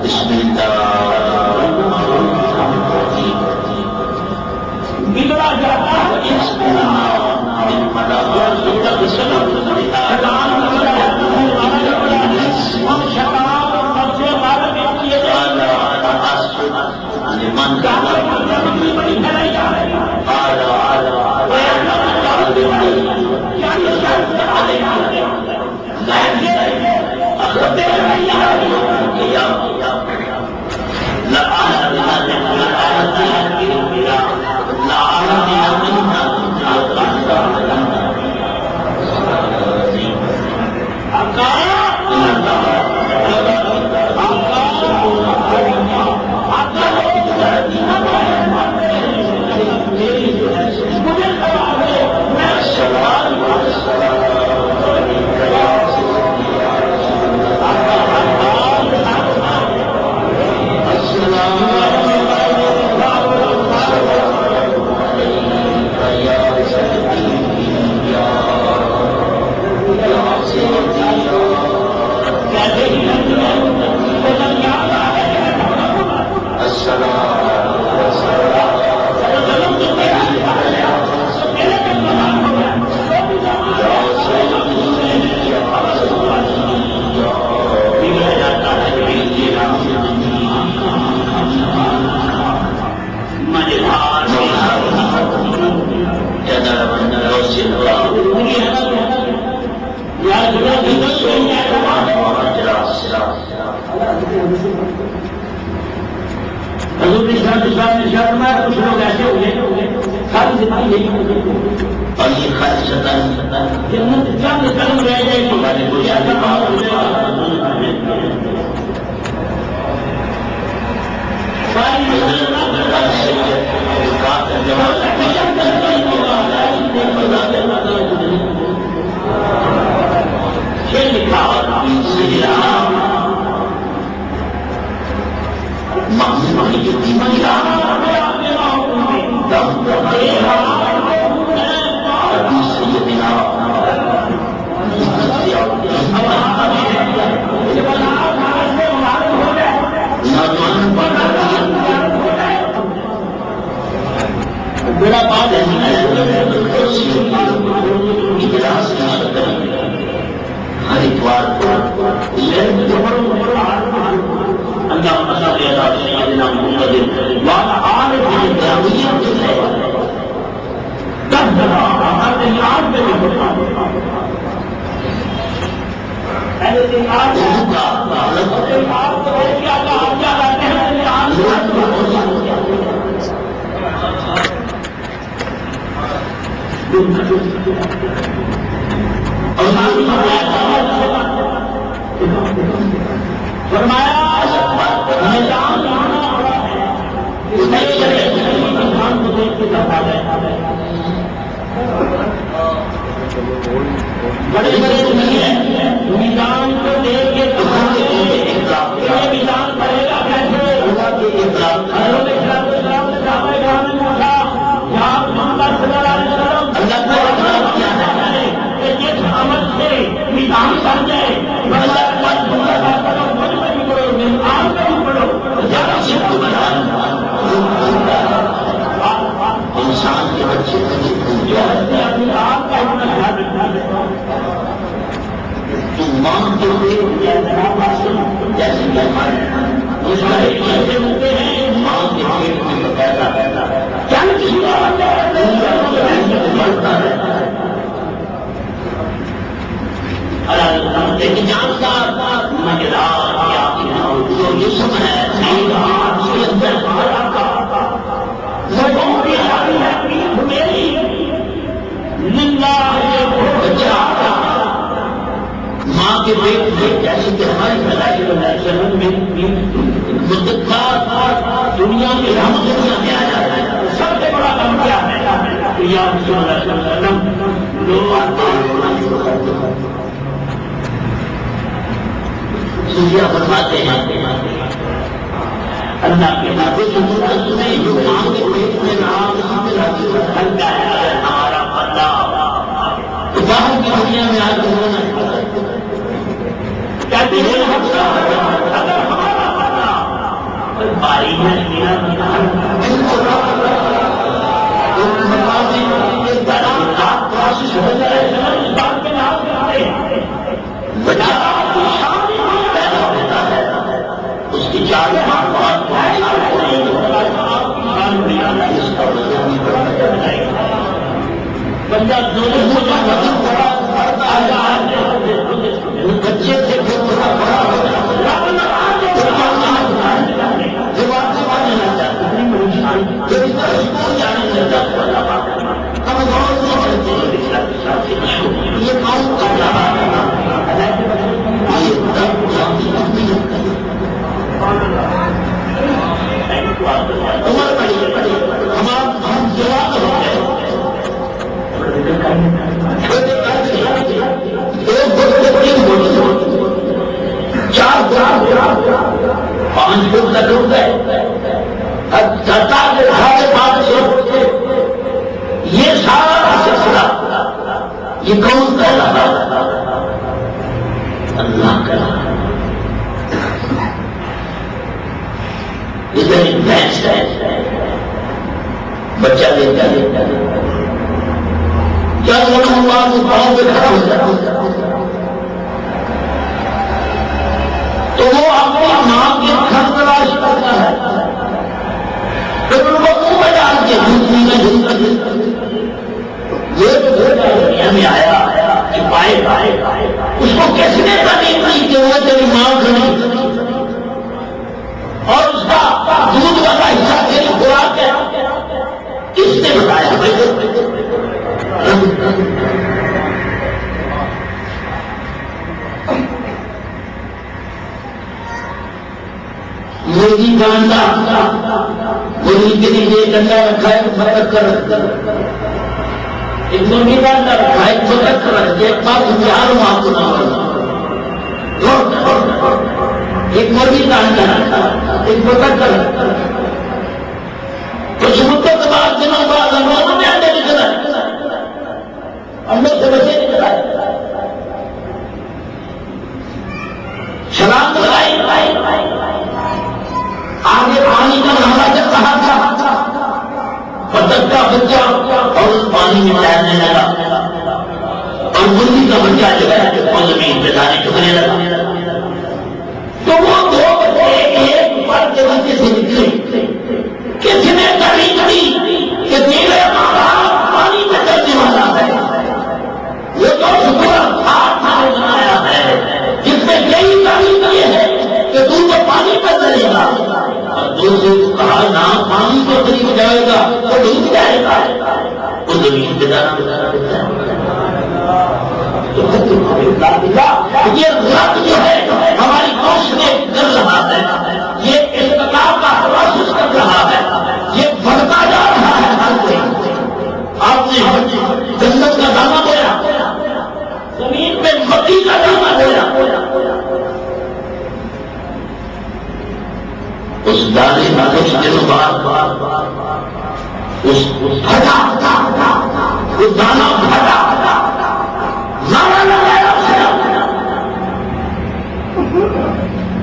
بسم اللہ بگڑا جاتا ہے کچھ لوگ ایسے ہوئے ساری زندگی یہی اور یہ خاص جنت چند قدم رہ گئے بڑا بات ہے ہر اتوار بڑے بڑے میدان کو دیکھ کے میدان پڑے گا کیسے جس عمل سے میدان کر جائے انسان کے بچے اپنی آپ کا اتنا خیال رکھنا ہے تو ماں کے لیے جیسے ایسے ہوتے ہیں ماں کے پیٹ میں پیدا کیا بڑھتا ہے جان کا مزیدار جو جسم ہے ماں کے پیٹ میں جیسے کہ ہماری پیدائش میں دنیا میں ہم دنیا میں آ جاتا ہے سب سے بڑا کام کیا ہے فرماتے ہیں اللہ کے ناطے جو ماں کے پیٹ میں ہلکا ہے ہمارا بندہ تو باہر کی دنیا میں آج کہتے ہیں اگر ہمارا بندہ ہماری بچہ پیدا ہوتا ہے اس کی چار بندہ دونوں بچے سے یہ کون کر رہا ہے عمر بڑی ہم جواب ہو گئے چار 5 فٹ تک رک گئے یہ سارا سلسلہ یہ کون کر رہا اللہ کر رہا ادھر ایک بھینس ہے بچہ لیتا کیا دونوں پاؤں پہ کھڑا ہو جاتا تو وہ اپنی ماں کی گھر تلاش کرتا ہے پھر ان کو منہ میں ڈال کے دھوپی میں یہ تو دنیا میں آیا کہ پائے اس کو کس نے تعلیم دی کہ وہ تیری ماں کھڑی اور اس کا دودھ والا حصہ تیری خوراک ہے کس نے بتایا مرغی کا انڈا مرغی کے لیے ایک انڈا رکھا ہے فتح کر ایک مرغی کا انڈا رکھا ہے فتح کر ایک بات چار ماں کو نہ ایک مرغی کا انڈا رکھا ایک فتح کر کچھ مدت بعد دنوں بعد انہوں نے انڈے نکلا انڈے سے بچے نکلا شراب لگائی آگے پانی کا نہا چل رہا تھا بطخ کا بچہ اور اس پانی میں تیرنے لگا اور مرغی کا بچہ جو ہے وہ زمین پہ دانے چکنے لگا تو وہ دو بچے ایک پر کے بچے سے نکلے کسی نے تعلیم دی کہ میرے ماں باپ پانی میں چلنے والا ہے یہ تو پورا بنایا ہے جس میں یہی تعلیم یہ ہے کہ تو پانی پہ چلے گا دوسرے کو کہا نہ پانی کو قریب جائے گا تو ڈوب جائے گا وہ زمین پہ جانا یہ رب جو ہے ہماری کوششیں کر رہا ہے یہ انقلاب کا تحفظ کر رہا ہے یہ بڑھتا جا رہا ہے ہر کوئی آپ نے جنت کا دانا بویا زمین پہ مٹی کا دانا بویا اس دانے کا کچھ دنوں بعد اس دانا پھٹا نعرہ لگایا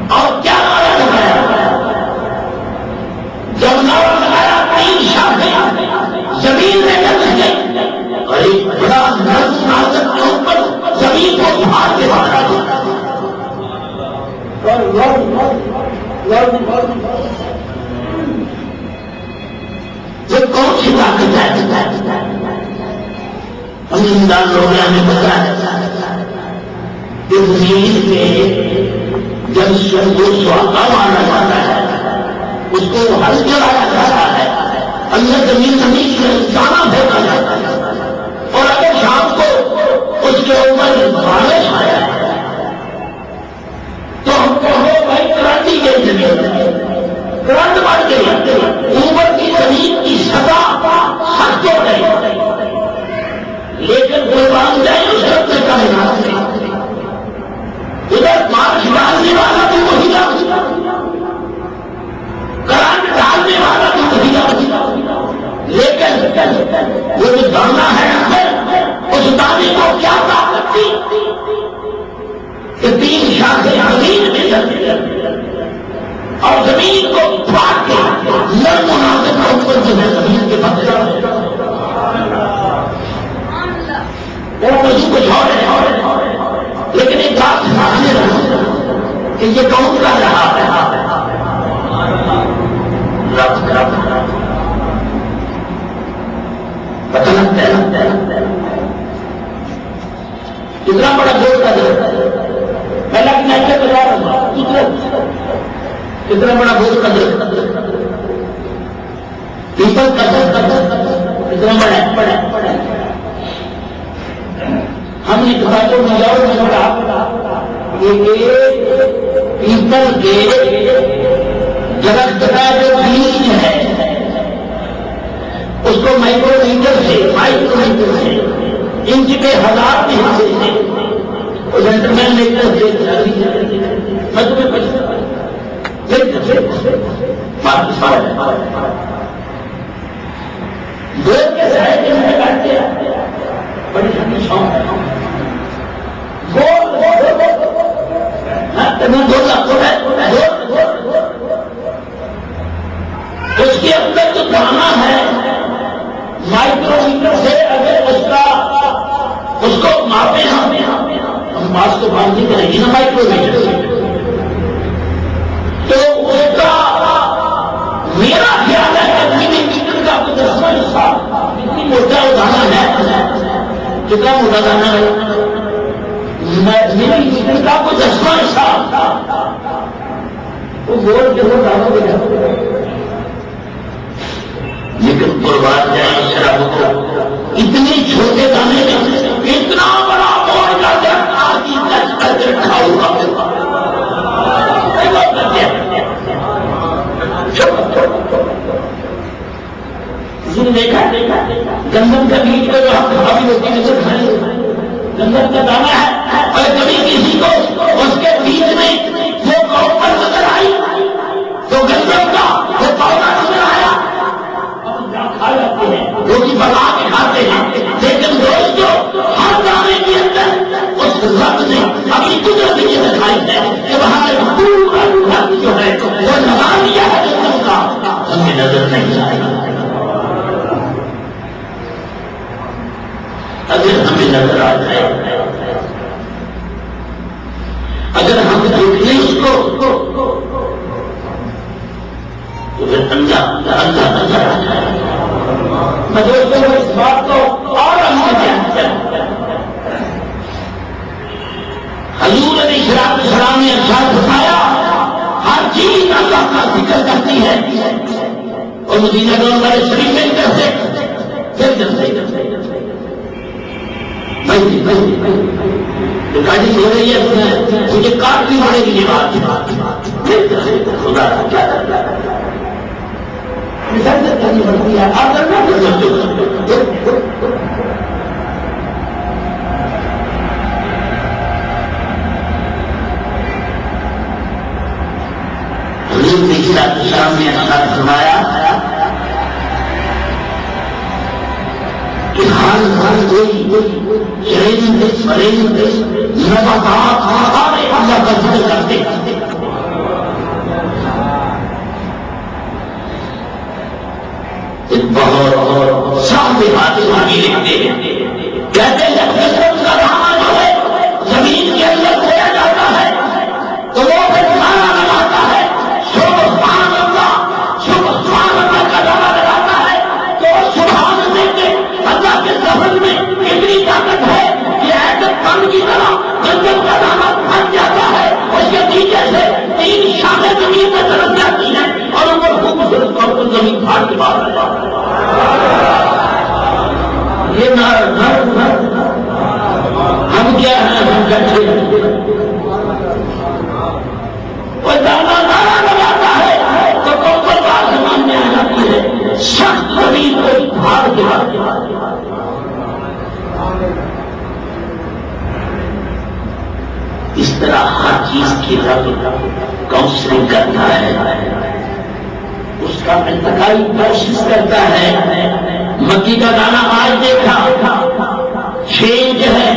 اور کیا نعرہ لگایا جب نعرہ لگایا 3 شاخیں زمین میں لگ گئی اور ایک بڑا نرم نازک کے اوپر زمین کو پھاڑ کے باہر آ گیا یہ کون سی طاقت ہے زمیندار لوگ ہمیں بتایا کہ زمین میں جب سواگا مانا جاتا ہے اس کو ہل چلایا جاتا ہے اندر زمین میں دانا پھینکا جاتا ہے اور اگر شام کو اس کے اوپر بارش آیا ہے تو ہم کو بھائی کرانتی گئی زمین کرنٹ بڑھ گئی اوپر کی زمین کی سطح سخت ہو گئی لیکن قربان جائے اس وقت سے کم ادھر مارچ ڈالنے والا بھی وہی کرنٹ ڈالنے والا بھی وہی لیکن وہ جو دانا ہے اس دانے کو کیا طاقت تھی کہ 3 شاخیں زمین میں چلتی اور زمین کو پھاڑ کے سے بچا وہ موضوع کچھ اور ہے، لیکن ایک بات سمجھنے رہا کہ یہ کون کر رہا ہے؟ رب پتہ لگتا ہے کتنا بڑا زور کا دور پہلا کہ میں کیا بتا رہا ہوں کتنا بڑا زور کا دور پیپل کا کتنا بڑا ہم نے کتابوں میں جاؤ میں پڑھا پیپل کے درخت کا جو بیج ہے اس کو مائکرو میٹر سے انچ کے 1000 کے حصے سے سینٹرمین میٹر سے میں تمہیں دور کے سائے کے میں کاٹتے بڑی ٹھنڈی شوق ہے اس کے اندر جو دانا ہے مائکرو میٹر سے اگر اس کو ماپے ہم بات کو بات نہیں کریں گے نا مائکرو میٹر سے تو اس کا میرا خیال ہے کہ میٹر کا 10واں حصہ اتنی موٹا دانا ہے کتنا موٹا دانا ہے میری میٹر کا 10واں حصہ وہ گول کے وہ دانوں کو جاتا لیکن قربان جائے شراب کو اتنے چھوٹے دانے اتنا بڑا بول کا درخت آج تک کر کے رکھا ہوا دیکھا گندم کا بیج کو جو ہم کبھی ہوتی نظر کھائیں گندم کا دانا ہے اور کبھی کسی کو اس کے بیج میں وہ کاپر نظر آئی تو گندم کا وہ پودا نظر آیا کھا جاتے ہیں روٹی بنا کے کھاتے ہیں لیکن دوستوں ہر دانے کے اندر اس رب نے اپنی قدرت یہ دکھائی ہے کہ وہاں سے پورا رب جو ہے وہ لگا لیا ہے گندم کا ہمیں نظر نہیں آئے اگر ہمیں نظر آ جائے اگر ہم دیکھیں اس کو تو پھر اللہ نظر آ جائے میں دوستوں کو اس بات کو اور حضور علیہ السلام نے ارشاد فرمایا ہر چیز اللہ کا ذکر کرتی ہے اور مدینہ والے شریف میں کرتے گاڑی ہو رہی ہے مجھے کاٹنی پڑے گی یہ بات خدا کیا کرتا ہے کرنی پڑتی ہے آپ کرنا شام نے ارشاد فرمایا کہ ہر کوئی نباتات سارے اللہ کا ذکر کرتے بہت سامنے باتیں آگے لکھتے ہیں کہتے ہیں جب قسم کا دانا جو ہے زمین کے اندر کھویا جاتا ہے تو وہ پھر دانا لگاتا ہے سبحان اللہ کا دانا لگاتا ہے تو سبحان اللہ کے اللہ کے لفظ میں اتنی طاقت ہے کہ ایسے پن کی طرح گندم کا دانا بن جاتا ہے اس کے نیچے سے 3 شاخیں زمین میں طرف جاتی ہیں اور ان پر خوبصورت طور پر زمین پھاڑ کے باہر آ جاتا ہے یہ ہم کیا ہیں ہم کٹھے وہ دانا لگاتا ہے تو کوپر بات زمان میں آ جاتی ہے سخت زمین کو پھاڑ کے باہر اس طرح ہر چیز کی رب کاؤنسلنگ کرتا ہے اس کا انتقائی کوشش کرتا ہے مکی کا دانا آج دیکھا چینج ہے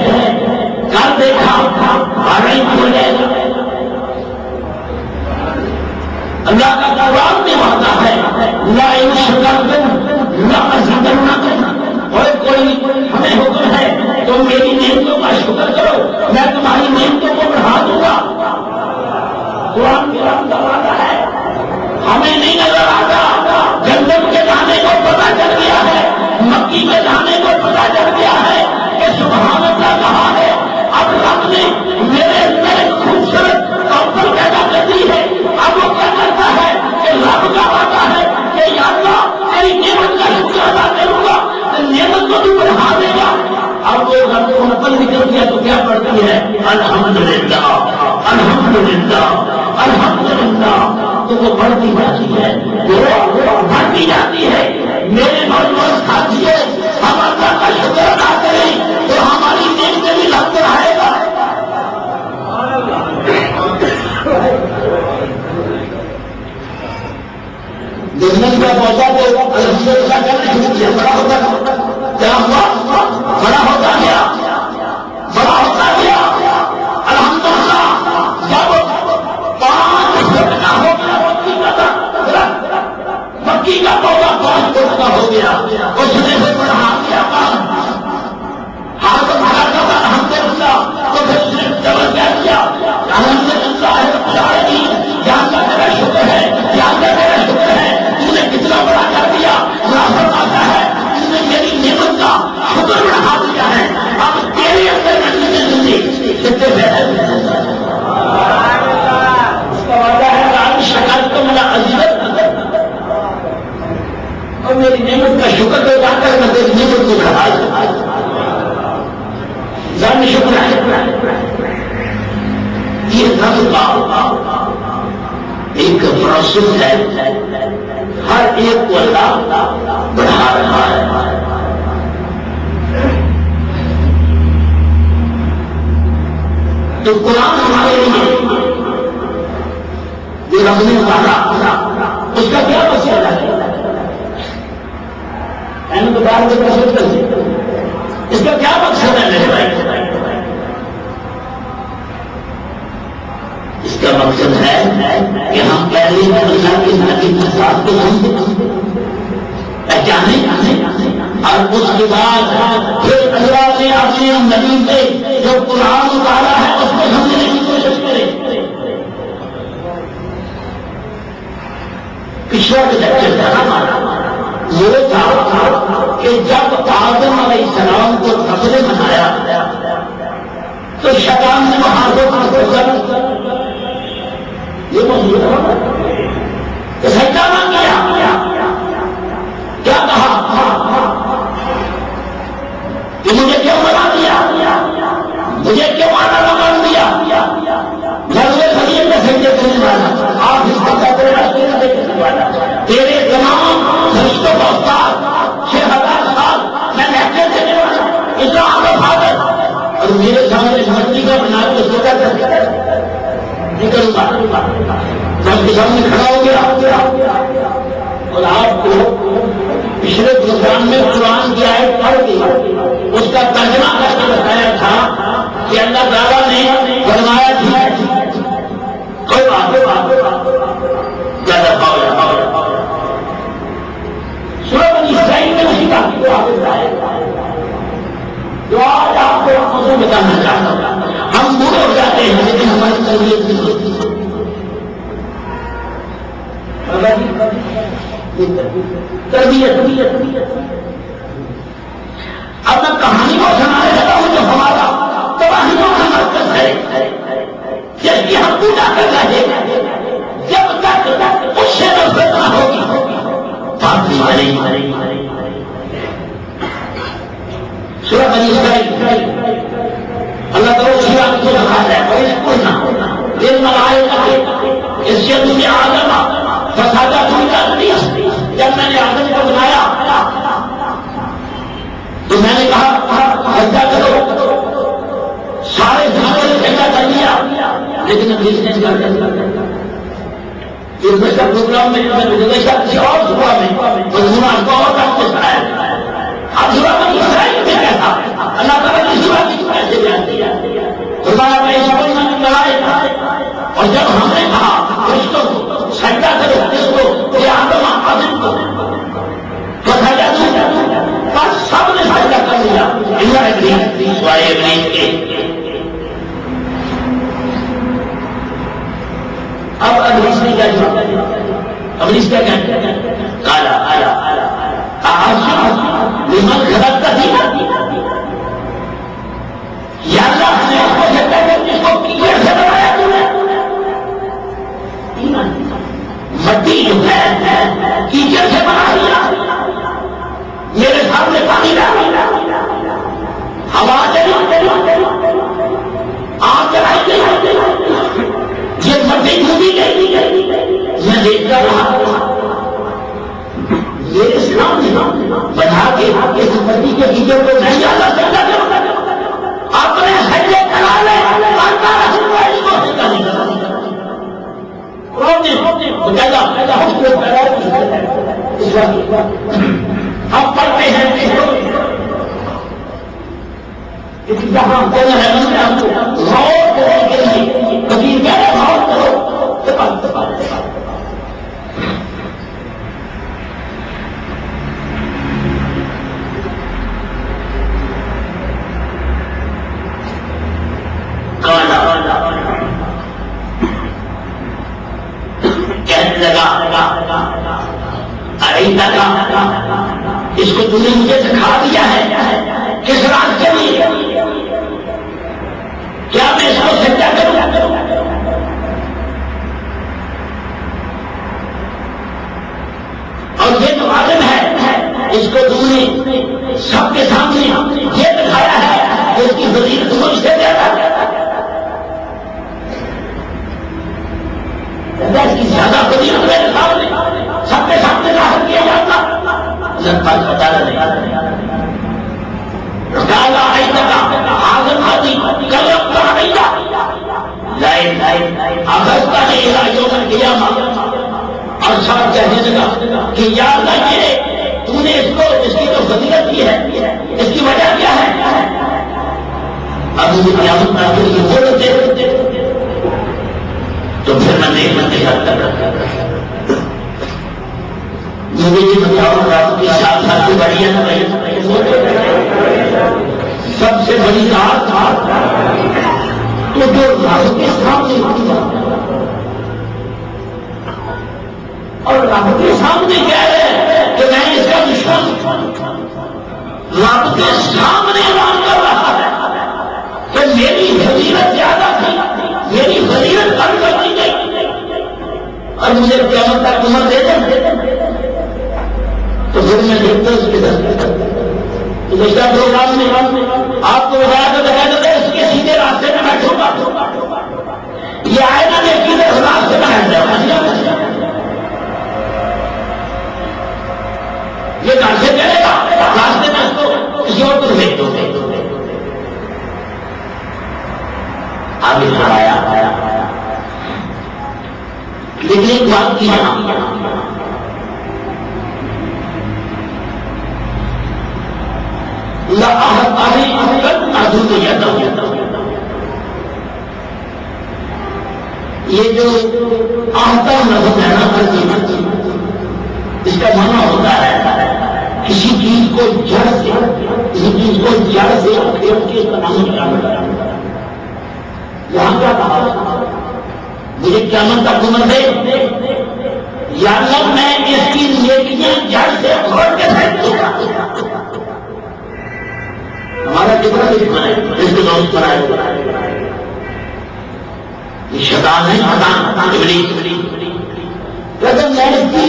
کل دیکھا آرائن کھولے اللہ کا قرآن میں ہوتا ہے لا ان شکرتم اللہ کا ذکر نہ کرنا، اور کوئی ہمیں حکم ہے تو میری نعمتوں کا شکر کرو، میں تمہاری نعمتوں کو بڑھا دوں گا۔ قرآن کرام کا وعدہ ہے، ہمیں نہیں نظر آتا، جنت کے جانے کو پتہ چل گیا ہے، مکی کے جانے کو پتہ چل گیا ہے کہ سبحان اللہ کہا ہے۔ اب رب نے میرے اندر ایک خوبصورت کمپل پیدا کر دی ہے، اب وہ کیا کرتا ہے کہ رب کا وعدہ ہے کہ یا اللہ تیری نعمت کا شکر ادا کروں گا، نعمت کو تو بڑھا دے گا۔ اب وہ رب کو نقل نکل گیا تو کیا پڑھتی ہے؟ الحمدللہ الحمدللہ الحمدللہ، تو وہ بڑھتی جاتی ہے، وہ بڑھتی جاتی ہے۔ میرے نوجوان ساتھیوں، ہم اللہ کا شکر ادا کریں تو ہماری نعمتیں بھی رب بڑھائے گا۔ جنت کا پودا تو الحمدللہ کرنے شروع کیا، بڑا ہوتا کیا ہوا؟ بڑا ہوتا گیا، بڑا ہوتا گیا۔ الحمدللہ جب 5 فٹ کا ہو گیا مکی کا پودا 5 فٹ کا ہو گیا، اس نے بھی بڑھا دیا ہاتھ بڑھا کر الحمدللہ، تو پھر اس نے ڈبل کیا کیا؟ الحمدللہ رب العالمین، یا اللہ تیرا شکر ہے، یا اللہ تیرا شکر ہے، تو نے کتنا بڑا کر دیا۔ اللہ فرماتا ہے تو نے میری نعمت کا شکر بڑھا دیا ہے، اب تیرے اندر کتنے فائدے۔ اس کا وعدہ ہے کہ شکر تو میرا عزیزت، اور میری نعمت کا شکر تو ادا کر میں تیری نعمت کو بڑھا دوں۔ ذہن شکر ہے، یہ رب کا ایک پروسیس ہے، ہر ایک کو اللہ بڑھا رہا ہے۔ تو قرآن ہمارے لیے جو رب نے اتارا اس کا کیا مقصد ہے؟ میں نے بتا اس کا کیا مقصد ہے میرے بھائی؟ اس کا مقصد ہے کہ ہم پہلے اللہ کے نبی ذات کو پہچانے، اور اس کے بعد پھر اللہ نے اپنے نبی سے جو قرآن اتارا ہے اس کو سمجھنے کی کوشش کریں۔ پچھلا جو لیکچر تھا ہمارا یہ تھا کہ جب آدم علیہ السلام کو رب نے بنایا تو شیطان نے وہاں کو یہ موجود ہے سجدہ کیا، کیا کہا کہ مجھے کیوں بنا دیا، مجھے کیوں آنا بن دیا، جلوے خلیے میں سجدے کرنے والا، آپ اس کو کہتے ہیں تیرے تمام رشتوں کا استاد 6000 سال میں لیکچر دینے والا، اتنا آپ حاضر، اور میرے سامنے مٹی کا بنا کے اس کو کہتے ہیں نکل گا، جب کے سامنے کھڑا ہو گیا اور آپ کو پچھلے پروگرام میں قرآن کی آیت پڑھ کے اس کا ترجمہ کر کے بتایا تھا کہ اللہ تعالیٰ نے فرمایا تھا کوئی بات زیادہ سورہ بنی اسرائیل میں اسی بات کو آپ بتایا جو آج آپ کو خود بتانا چاہتا ہوں۔ ہم بوڑھے ہو جاتے ہیں لیکن ہماری تربیت نہیں ہوتی۔ اب میں کہانی کو سنانے لگا ہوں جو ہمارا تباہیوں کا مرکز ہے، جس کی ہم پوجا کر رہے ہیں، جب تک اس سے نفرت نہ ہوگی سورہ بنی اسرائیل اللہ تعالیٰ اسی بات کو دکھاتا ہے کوئی پوچھنا دل ملائے اس سے تجھے آدم فسادہ تم کا نہیں، جب میں نے آدم کو بنایا تو میں نے کہا سجدہ کرو، سارے جانور نے سجدہ کر لیا لیکن اب جس نے کا پروگرام میں کسی اور صبح میں بہت آپ کو سنایا اب صبح میں اسرائیل میں کہتا اللہ تعالیٰ نے صبح کی کیسے جانتی ہے خدا میں سمجھ میں لڑائے تھا، اور جب ہم نے کہا اس کو سجدہ کرو، اس کو یہ آدم کو تو سجدہ ابلیس نے کیا جواب؟ ابلیس کیا کہتے ہیں؟ کالا لمن خلقت یا اللہ ہم نے اس کو سکتا ہے جس کو کیچڑ سے بنایا تو نے مٹی جو ہے کیچڑ سے بنا دیا، میرے سامنے پانی ڈالا، ہوا چلی، آگ جلائی گئی، یہ مٹی ڈوبی گئی، میں دیکھتا رہا میرے سامنے بنا کے اس مٹی کے کیچڑ کو نہیں ڈالا سکتا، اپنے سجدے کرا لے، ہم پڑھتے ہیں جہاں غور کرنے کے لیے وکیل کہہ رہے غور کرو، کہنے لگا ارے لگا اس کو تم نے مجھے سکھا دیا ہے کس رات کے لیے، کیا میں اس کو سجدہ کروں؟ اور یہ تو عالم ہے، اس کو تم نے سب کے سامنے یہ دکھایا ہے کہ اس کی فضیلت مجھ سے زیادہ اس کی زیادہ فضیلت میرے سامنے سب کے سامنے ظاہر کیا جاتا، بتا رہے اور ساتھ کہنے لگا کہ یا اللہ یہ تو نے اس کی جو فضیلت کی ہے اس کی وجہ کیا ہے؟ اب مجھے قیامت میں آخر کی ضرورت ہے تو پھر میں نہیں بنتے مجھے یہ بتاؤ رات کی ساتھ ساتھ کی بڑی ہے سب سے بڑی رات تو جو رب کے سامنے اور رب کے سامنے کہہ رہے ہیں کہ میں اس کا دشمن رب کے سامنے اعلان کر رہا ہے کہ میری فضیلت زیادہ تھی، میری فضیلت کم کر دی گئی اور مجھے قیامت تک عمر دے دیں، تو پھر میں دیکھتا اس کے در گزشتہ پروگرام میں آپ کو بتایا تو کہتے تھے اس کے سیدھے راستے میں بیٹھوں گا، یہ آئے نا دیکھیے راستے میں بیٹھ جاؤ، یہ کہاں سے کرے گا راستے میں اس کو کسی اور کو دیکھ دو آگے بڑھایا، لیکن ایک بات کی یہ جو آہتا نظم ہے نا اس کا معنی ہوتا ہے کسی چیز کو جڑ سے کسی چیز کو جڑ سے پھیر کے اس کا نام نکالنا، یہاں کیا کہا مجھے قیامت تک عمر دے یا اللہ میں اس کی نیکیاں جڑ سے کھول کے پھینک دوں گا، ہمارا کتنا دشمن ہے اس کو دوست بنائے یہ شیطان ہے، شیطان لیکن میں اس کی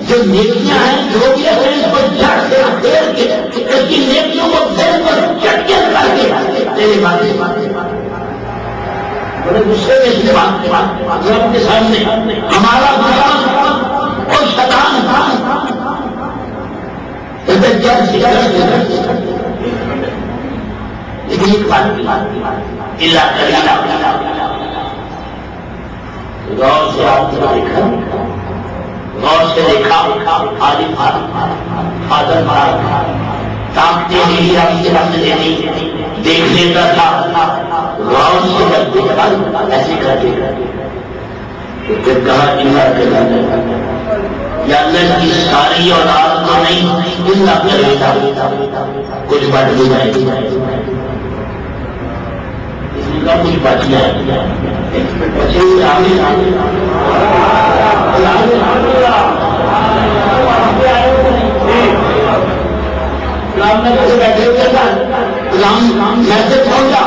جو نیکیاں ہیں جو بھی ہے اس کو جڑ سے پھیر کے اس کی نیکیوں کو دل پر چٹکے کر کے تیری باتیں بڑے غصے میں اس بات رب کے سامنے ہمارا دشمن اور شیطان لیکن ایک بات غور سے آپ نے دیکھا، غور سے دیکھا فادر طاقتیں نہیں رب نے دی، دیکھ لیتا تھا غور سے جب دیکھا ایسے کر کے پھر کہا یا اللہ کی ساری اولاد کو نہیں اللہ کرے گا کچھ بٹ بھی جائے کچھ بچ جائے بیٹھے ہوئے میسج پہنچا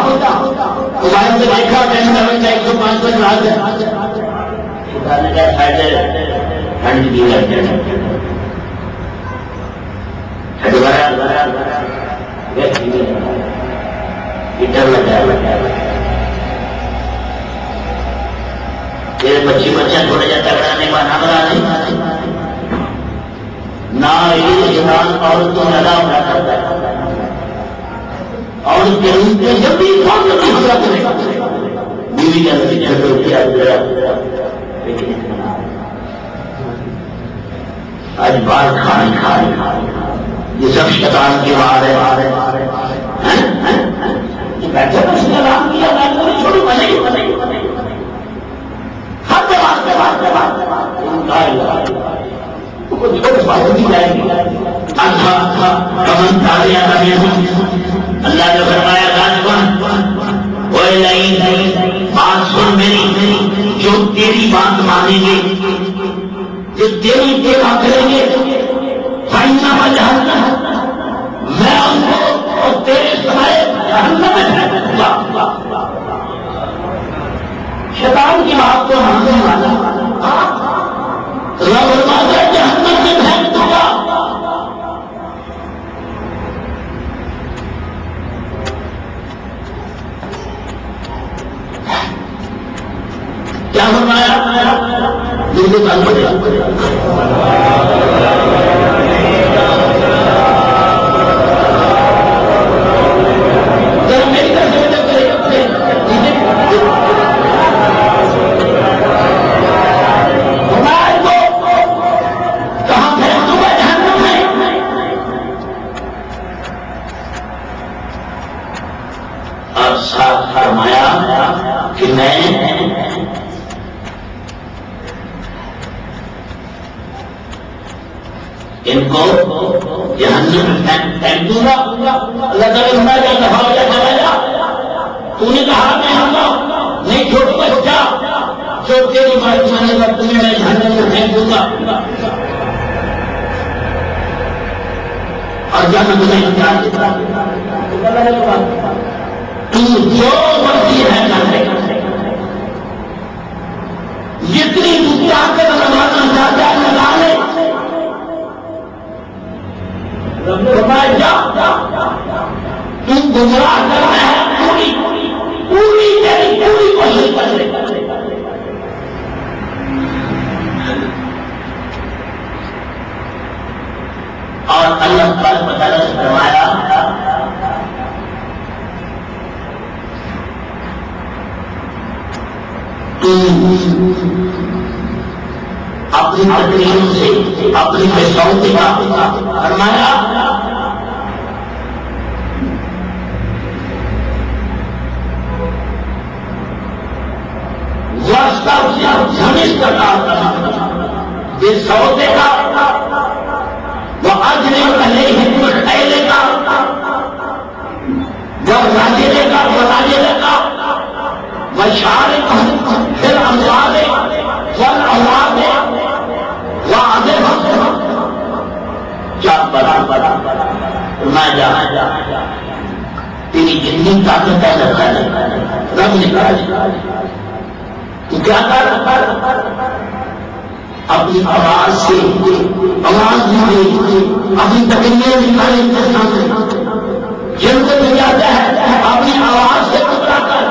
موبائل سے دیکھا 105 رات ہے ٹھنڈ کی بچی بچہ تھوڑا جا تگڑا نہیں بنا بنا نہیں نہ ایران عورتوں میں ادا ہونا کرتا ہے اور جب بھی حملہ کرے گا بیوی کا آج بار کھانے یہ سب شیطان کی بات ہے بیٹھے کام کیا چھوڑی بنے ہر اللہ نے فرمایا بات سن میری جو تیری بات مانیں گے جو تیری اتباع کریں گے میں ان کو اور تیرے سائے جہنم میں پھینک دوں گا. شیطان کی بات کو ماننے والا رب فرماتا ہے جہنم میں پھینک دوں گا. کیا فرمایا؟ دل کے کان پر فرمایا کہ میں ان کو جہنم میں پھینک دوں گا. اللہ تعالیٰ نے کیا دفاع چلا جا تو نے کہا میں ہوں نہیں چھوٹو بچہ جو تیری بات مانے گا تمہیں میں جہنم میں پھینک دوں گا اور جہنم میں انکار دیتا تو جو مرضی ہے کرنے جتنی طاقت لگانا چاہتا ہے لگا لے. تم گمراہ کرنا ہے پوری پوری تیری پوری کوشش کر لے. اور اللہ تعالیٰ تعالیٰ سے فرمایا اپنی تقریروں سے اپنی پیشاؤں سے فرمایا یہ سودے کا وہ اجرے علیہ خیلے کا وہ راجے کا وہ راجے کا وہ شارے پھر اموالے والأولادے وعدے چار بڑا میں جا تیری جتنی طاقت ہے رب نے کہا تو کیا کر اپنی آواز سے آواز میں اپنی تقریر نکالے جن کو بھی جاتا ہے اپنی آواز سے ٹکرا کر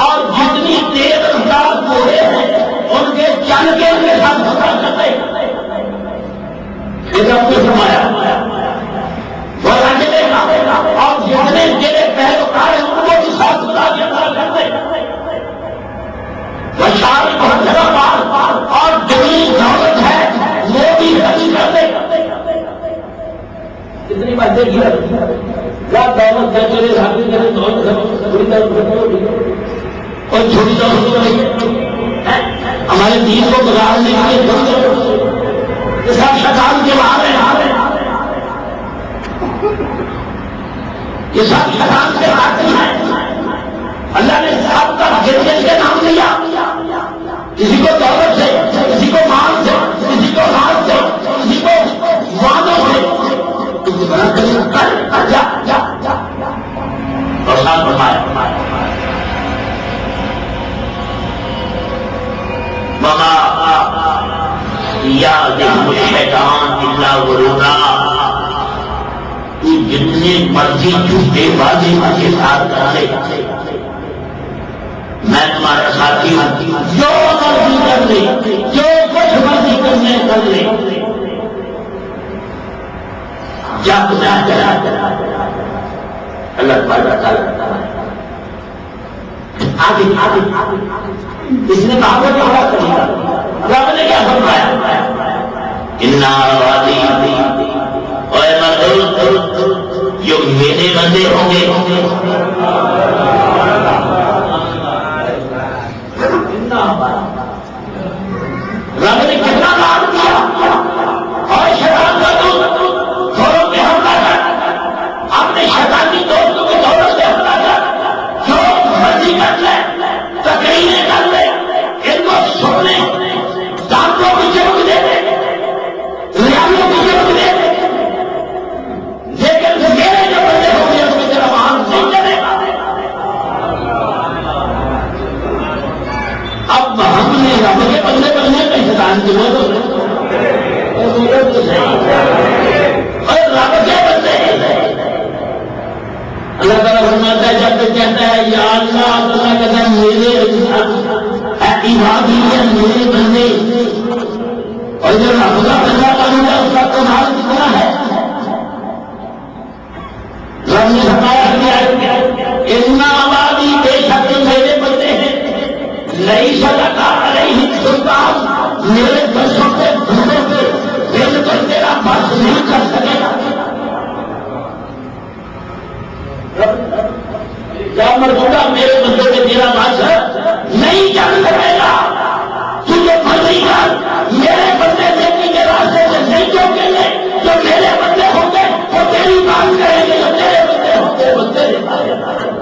اور جتنی تیز رفتار گھوڑے ہیں ان کے چل کے ان کے ساتھ دھوکہ کرتے فرمایا وہ رجنے کا اور جتنے تیرے پیروکار ہیں ان کو بھی ساتھ بتا کے کرتے وہ شاعری بہت جگہ بار اور جتنی دولت ہے وہ بھی حاصل کرتے. کتنی باتیں کی دولت اور چھوٹی دولت ہمارے دین کو بگاڑنے کے سب شیطان کے باہر ہیں. یہ سب شیطان کے باہر ہیں. جس کے نام لیا، کسی کو دولت سے، کسی کو مال سے، کسی کو ہاتھ سے، کسی کو وعدوں سے، کسی بنا کر جا جا جا اور ساتھ فرمایا وما یعدہم الشیطان الا غرورا، تو جتنے مرضی جھوٹے وعدے کے ساتھ کر لے، میں تمہارا ساتھی ہوں، جو مرضی کر لے، جو کچھ مرضی کرنے کر لے، جب میں چلا اللہ تعالیٰ آگے اس نے کہا وہ کہا کرے رب نے کیا فرمایا انا وعدی اے مردود جو میرے بندے ہوں گے، رب نے کتنا کام کیا اور شیطان کا دوروں پہ حملہ کر، اپنے شیطانی دوستوں کے دوروں سے حملہ کر، جو مرضی کر لے، تقریریں کر لے، ان کو سننے، دانتوں کی چمک دے دے، ریاضوں کی چمک دے دے، لیکن میرے جو بندے ہوں گے اس کی طرف آن نہیں کرے گا۔ اب ہم نے رب کے بندے بننے کا شیطان کی اور رب کے بندے اللہ تعالیٰ فرماتا ہے جب تک کہتا ہے یا اللہ، اللہ کہتا ہے میرے عبادی ہیں میرے بندے، اور جو رب کا بندہ بن گیا اس کا کمال کتنا ہے؟ رب نے فرمایا اتنا عبادی بے شک میرے بندے ہیں، نہیں سزا علیہم سلطان، میرے بندوں کے بندوں پہ بالکل تیرا بس نہیں کر سکے گا۔ کیا مرتبہ میرے بندوں پہ تیرا بس نہیں چل سکے گا، تجھے مرضی کر، میرے بندے نیکی کے راستے سے نہیں چوکیں گے، جو میرے بندے ہوں گے وہ تیری بات کریں گے، جو تیرے بندے ہوں گے وہ تیرے بات کریں گے۔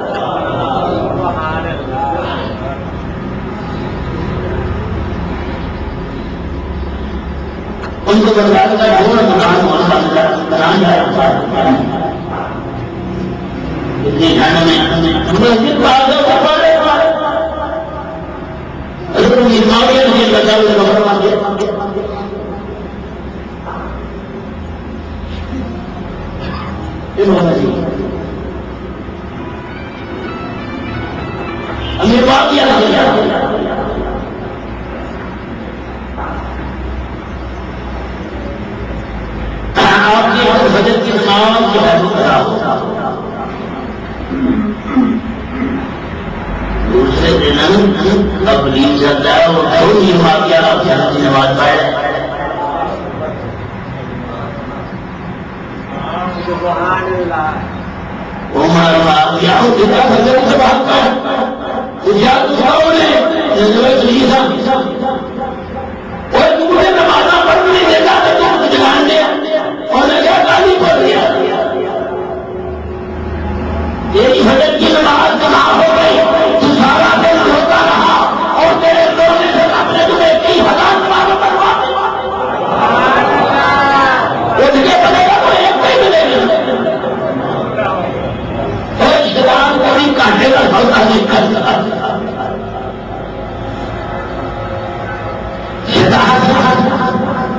ان کو بتایا تھا اتنی ٹھنڈ میں مسجد بازو ہمیں بات کیا آپ کی بجٹ کی نماز جو ہے دوسرے دن تبلیغ چلتا ہے اور خود ہی واقعہ کی نماز پڑھ عمر واقعہ کتنا بجٹ سے بات کر اور تمہیں نمازہ پڑھ نہیں دیتا تو تم کچھ جان دیا اور نے کیا گالی پڑھ دیا، تیری بجٹ کی نماز کہاں ہو گئی، تو سارا دن روتا رہا اور تیرے رونے سے اپنے تمہیں 30,000 نمازوں پڑھوا وہ تجھے بنے گا تو ایک پہ ملے گا۔ اور شیطان کبھی کانٹے کا سودا نہیں کرتا،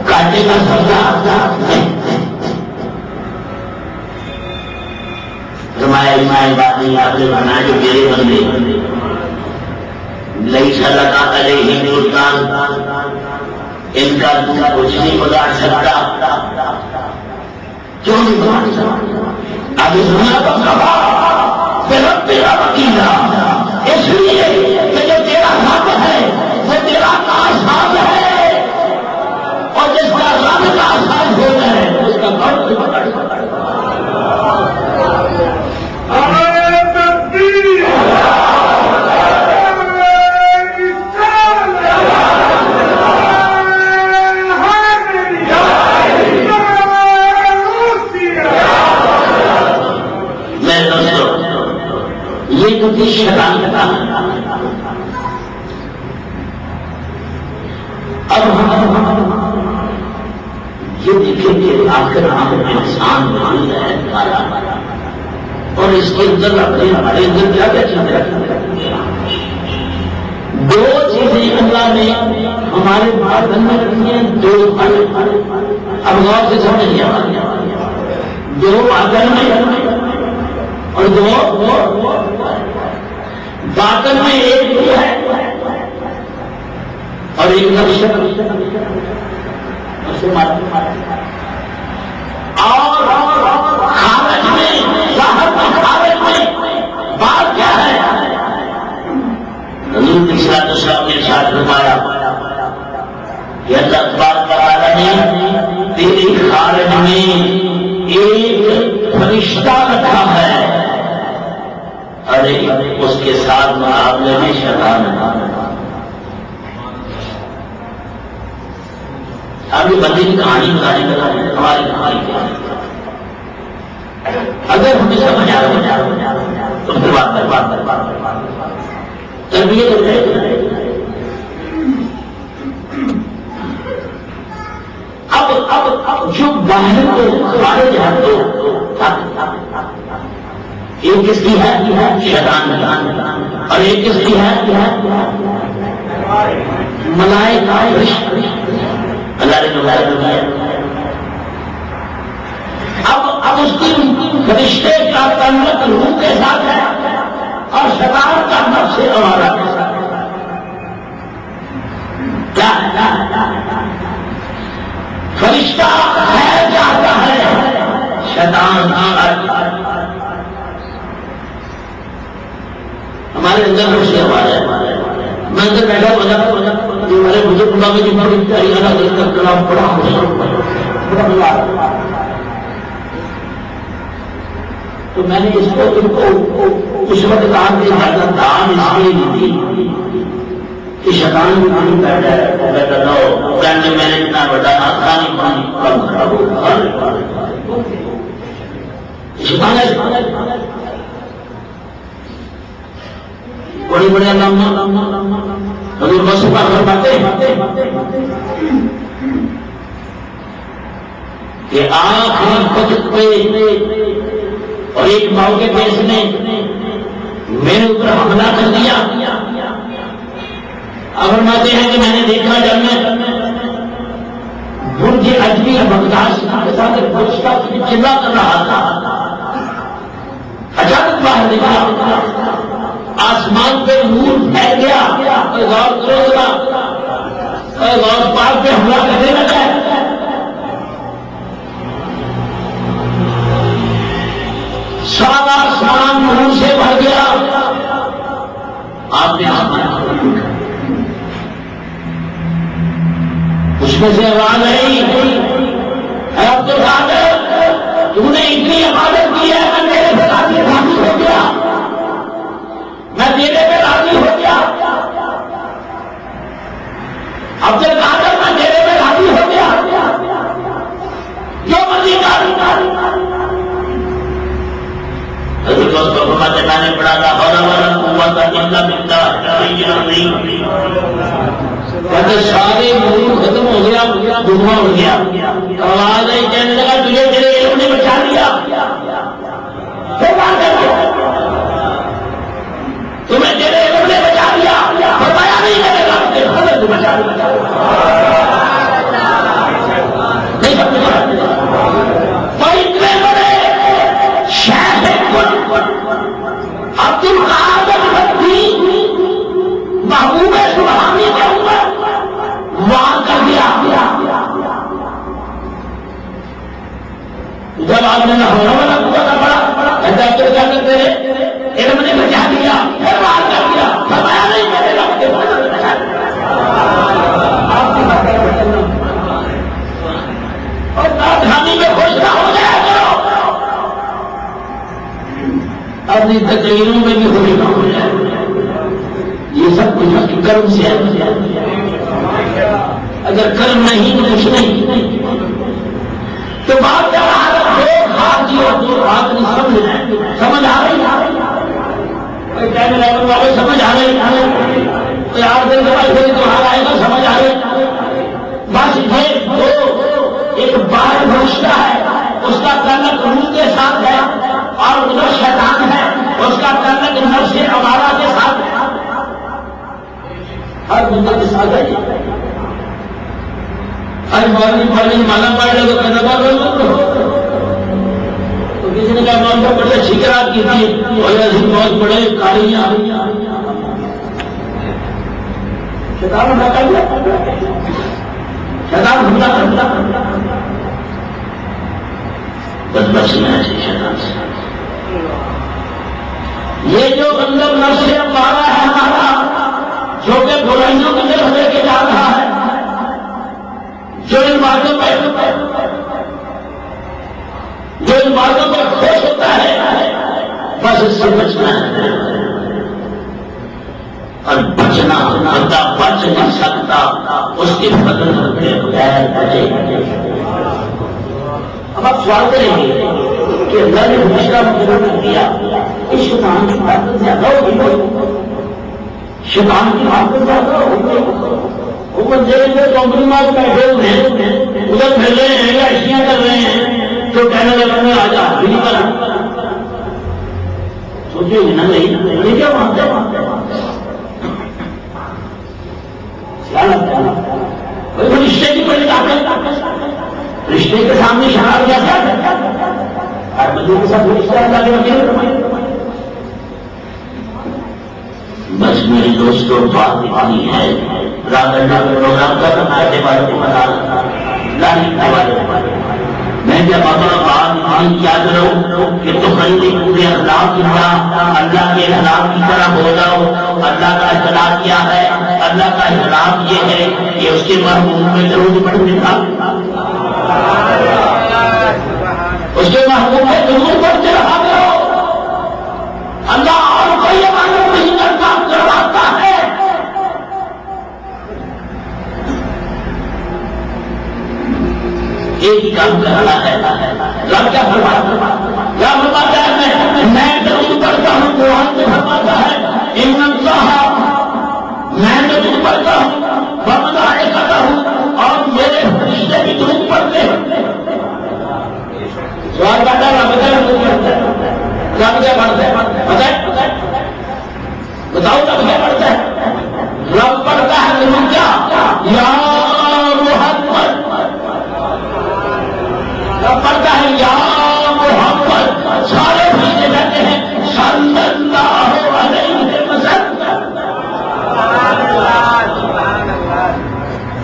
کانٹے کا سودا نہیں۔ فرمایا باتیں آپ نے بنا جو میرے بندے لیس لک علیہم سلطان، ان کا تم کچھ نہیں بگاڑ سکتا، کیوں نہیں بگاڑ سکتا؟ ابھی دنیا کا کبا رب تیرا وکیلا، اس لیے کہ جو تیرا رب ہے وہ تیرا کارساز ہے، اور جس کا رب کارساز ہو جائے اس کا کون نہیں بگاڑ سکتا۔ یہ تو شیطان کا اب ہم یہ دیکھیں کہ آخر انسان موجود ہے ہمارا، اور اس کے اندر اپنے ہمارے اندر کیا کیا چیزیں، دو چیزیں اللہ نے ہمارے باطن میں رکھی ہیں، دو اب غور سے سمجھ لیا، دو باطن میں اور دو باطن میں، ایک بھی ہے اور ایک نقش، اور خارج میں، ظاہر میں، خارج میں بات کیا ہے؟ حضور کی صلاۃ و سلام نے ارشاد فرمایا کہ اللہ تبارک و تعالیٰ نے تیرے خارج میں ایک فرشتہ رکھا ہے، ارے اس کے ساتھ مقابلے میں شیطان ہے۔ اب یہ بندے کی کہانی بتانے کا ہماری کہانی کیا ہے؟ اگر ہمیں سمجھ آ رہا تو پھر بات تربیت ہو جائے۔ اب جو باہر کو خارج ہے تو ایک کس کی ہے؟ شیطان، اور ایک کس کی ہے؟ ملائکہ، اللہ نے ملائکہ دیا۔ اب اس کی فرشتے کا تعلق روح کے ساتھ ہے اور شیطان کا نفس امارہ کے ساتھ کیا ہے؟ فرشتہ خیر چاہتا ہے، شیطان ہمارے اندر نفس ہمارا ہے۔ میں اندر بیٹھا جو ہمارے بزرگ میں جو بڑا تو میں نے اس کو تم کو اس وقت کہا کہ دام اس لیے نہیں دی کہ شیطان بھی پانی بیٹھا ہے، کہنے میں نے اتنا بڑا آسانی پانی کم کھڑا ہو شیطان بڑی بڑے حضور مصطفیٰ فرماتے کہ آخری وقت پہ اور ایک موقع پہ اس نے میرے اوپر حملہ کر دیا۔ اب فرماتے ہیں کہ میں نے دیکھا جب میں برج اجمیر بغداد کے ساتھ فرشتہ چلا کر رہا تھا، اچانک باہر نکلا، آسمان پہ نور پھیل گیا، غور کرو ذرا، غوث پاک پہ حملہ کرنے لگا۔ سارا آسمان نور سے بھر گیا۔ آپ نے آسمان اس میں سے آواز آئی، اے عبد القادر، تم نے اتنی عبادت کی ہے، میں میرے سے راضی ہو گیا، میں تیرے پہ راضی ہو گیا۔ عبد القادر، میں تیرے پہ راضی ہو گیا، جو مرضی کر۔ میں نے پڑھا تھا سارے نور ختم ہو گیا، دھواں ہو گیا، آواز آئی کہنے لگا تجھے تیرے علم نے بچا لیا، تمہیں تیرے علم نے بچا لیا، فرمایا نہیں میرے رب کے فضل سے بچا لیا۔ تو اتنے بڑے شیخ عبد القادر مدنی محبوب سبحانی کے اوپر وار کر دیا۔ جب آپ نے ہونا والا پورا پڑا تیرے علم نے بچا دیا، پھر وار کر دیا، فرمایا نہیں میرے رب کے فضل سے بچا دیا۔ اور کارخانے میں خوش نہ ہو جائے کرو، اپنی تقریروں میں بھی خوش نہ ہو جائے، یہ سب کچھ اس کی کرم سے ہے۔ اگر کرم نہیں تو کچھ نہیں، تو بات کیا رہا دو ہاتھ جی اور دو بات نہیں سمجھ آ رہی، کہنے لگے والے سمجھ آ رہی، 4 دن سمجھ گئی تو حال آئے گا، سمجھ آ رہی، بندہ کے ساتھ ہے. آج مالا پاڑ لگا کہنا تو کسی نے کہا مان صاحب بڑے شکرات کی تھی اور ایسے بہت بڑے کاریاں شیطان حملہ کر دیا. شیطان حملہ کر دیا. بس بچنا ہے شیطان سے. یہ جو اندر نفس امارہ ہے ہمارا جو کہ برائیوں کی طرف لے کے جا رہا ہے, جو ان باتوں پہ خوش ہوتا ہے, بس اس سے بچنا ہے. اور بچنا بندہ بچ نہیں سکتا اس کے بدل کے بغیر بچے. اب آپ سوال کریں گے کہ اللہ نے دوسرا مقرر کر دیا کہ شیطان کی طاقت زیادہ ہوگی, شیطان کی طاقت زیادہ ہوگی. وہ بندے جو کمپنی میں بیٹھے ہوئے ہیں ادھر پھر رہے ہیں یا اشیاء کر رہے ہیں تو کہنے لگا میں آج ہاتھ بھی نہیں کرا. سوچے گی نا نہیں کیا مانتے کیا لگتا ہے کوئی رشتے کی بڑی طاقت, رشتے کے سامنے شراب کیا ہر بندے کے ساتھ رشتہ. بس میرے دوستوں بات اتنی ہے. پروگرام کا کے بارے میں بتا میں جب اپنا بات یاد رہوں کہ تو خریدی پورے اخلاق کی طرح اللہ کے اخلاق کی طرح ہو جاؤ. اللہ کا اخلاق کیا ہے؟ اللہ کا اخلاق یہ ہے کہ اس کے محبوب میں درود پڑھنے کا, اس کے محبوب میں درود پڑھتے رہا کرو. اللہ اور کوئی معلوم نہیں کرتا کرواتا ہے. ایک ہی کام کرنا ہے. رب کیا فرماتا ہے؟ میں درود پڑھتا ہوں قرآن میں فرماتا ہے ان اللہ, میں درود پڑھتا ہوں وملائکتہ ہوں اور میرے فرشتے بھی درود پڑھتے ہیں. سوال کرتا ہے رب کیا پڑھتا ہے؟ بتاؤ رب کیا پڑھتا ہے؟ رب پڑھتا ہے درود کیا یا محمد. رب پڑھتا ہے یا محمد. سارے بھیجے جاتے ہیں صلی اللہ علیہ وسلم.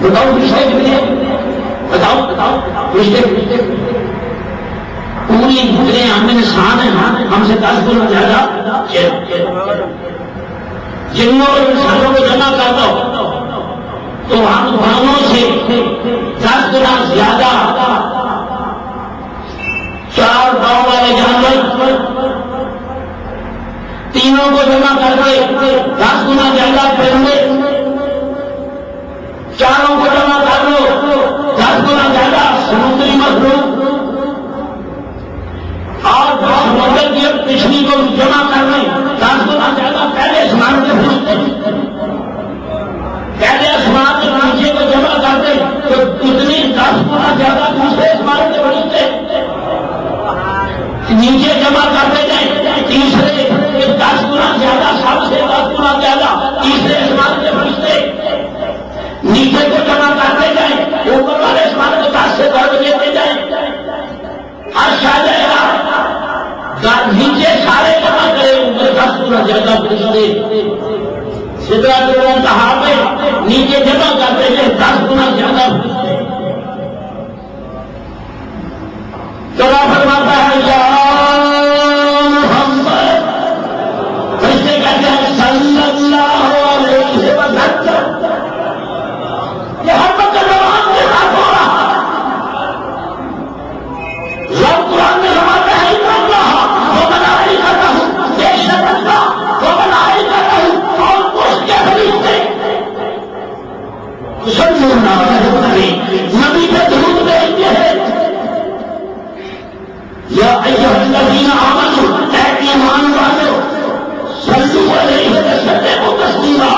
بتاؤ رشتے کے لیے بتاؤ رشتے پوری جتنے ہم انسان ہیں ہم سے 10 گنا زیادہ جنوں اور انسانوں کو جمع کر دو تو ہم دونوں سے 10 گنا زیادہ 4 پاؤں والے جانور, تینوں کو جمع کر دے 10 گنا زیادہ پرندے, چاروں کو جمع کر لو 10 گنا زیادہ سمندری مخلوق, اور سمندر کی پچھلی کو جمع کر لیں 10 گنا زیادہ پہلے آسمان کے فرشتے, پہلے آسمان کے نیچے کو جمع کر دیں تو اتنی 10 گنا زیادہ دوسرے آسمان کے فرشتے نیچے جمع کرتے جائیں. تیسرے 10 گنا زیادہ سب سے 10 گنا زیادہ تیسرے آسمان کے فرشتے نیچے کو جمع کرتے جائیں. اوپر والے آسمان کو 10 سے درد دیتے جائیں. عرش آ جائے گا, نیچے سارے جمع کرے اوپر 10 گنا زیادہ فرشتے سدرۃ المنتہا پہ نیچے جمع کرتے جائیں 10 گنا زیادہ فرشتے. تو اللہ فرماتا ہے یا محمد, فرشتے کہتے ہیں صلی اللہ علیہ وسلم. یہ ہر وقت زبان کے ساتھ ہو رہا ہے. رب قرآن میں فرماتا ہے ان اللہ وملائکتہ, بے شک اللہ وملائکتہ اور اس کے فرشتے یصلون علی النبی, نبی پہ درود بھیجتے ہیں. یا ایھا الذین آمنوا, اے ایمان والو, صلو علیہ وسلم تسلیما.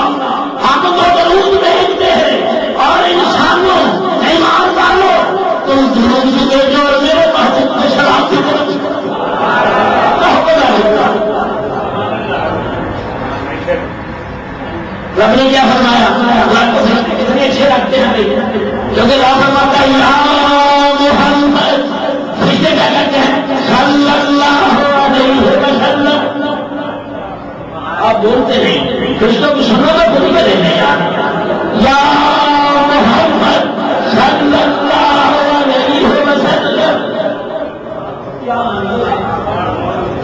ہم تو درود بھیجتے ہیں اور انسانوں ایمان والوں تم درود بھیجو اور میرے محبوب کے سلام بھی کرو. رب نے کیا فرمایا؟ اللہ کو کتنے اچھے لگتے ہیں کیونکہ رب فرماتا ہے یا محمد، فرشتے کیا کہتے ہیں؟ صلی اللہ علیہ وسلم۔ آپ بولتے نہیں، فرشتوں کو سنو تو خود کریں گے یار، یا محمد صلی اللہ علیہ وسلم۔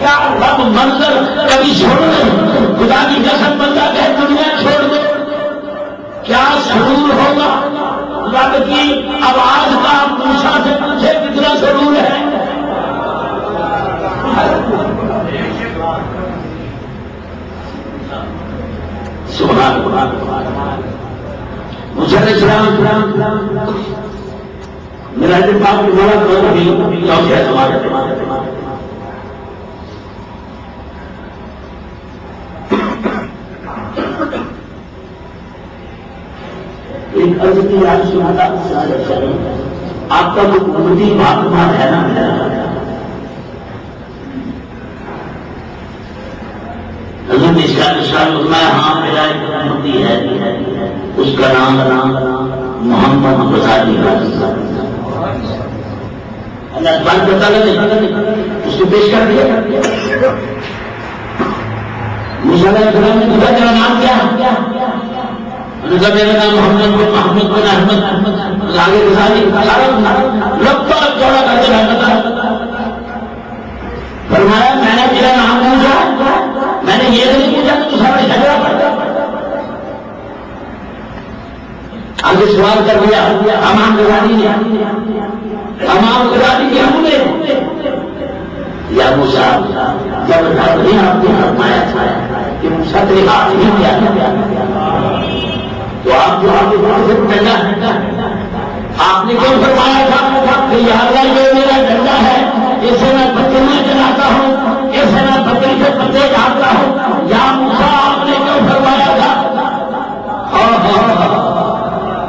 کیا رب منظر کبھی چھوڑ دے؟ خدا کی قسم بندہ کہ دنیا چھوڑ دے، کیا سرور ہوگا؟ رب کی آواز کا موسیٰ سے پوچھے کتنا سرور ہے؟ سبحان اللہ۔ موسیٰ علیہ السلام میرا اتفاق کی بڑا کیوں ہے ہمارے ایک عرض کی یاد سناتا آپ کا جو قوتی مہاتما ہے نا، حضرت اسلام میں ہاں میرا ایک قوتی ہے، اس کا نام محمد غزالی اللہ بات پتا لگے اس کو پیش کر دیا۔ موسیٰ علیہ السلام نے پوچھا تیرا نام کیا؟ میرا نام محمد بن احمد آگے غزالی، لمبا چوڑا کر کے فرمایا میں نے تیرا نام پوچھا، میں نے یہ نہیں پوچھا کہ تو سارا جھگڑا پڑتا۔ آگے سوال کر دیا امام غزالی نے، امام غزالی کے ہم نے یا موسیٰ جب رب نے آپ نے فرمایا تھا کہ موسیٰ تیرے ہاتھ نہیں کیا تو آپ جو آپ کے پاس سے ڈنڈا ہے، آپ نے کیوں فرمایا تھا کہ یا اللہ یہ میرا ڈنڈا ہے، اسے میں بکریاں چلاتا ہوں، اسے میں بکری کے پتے ڈالتا ہوں، یا موسیٰ آپ نے کیوں فرمایا تھا؟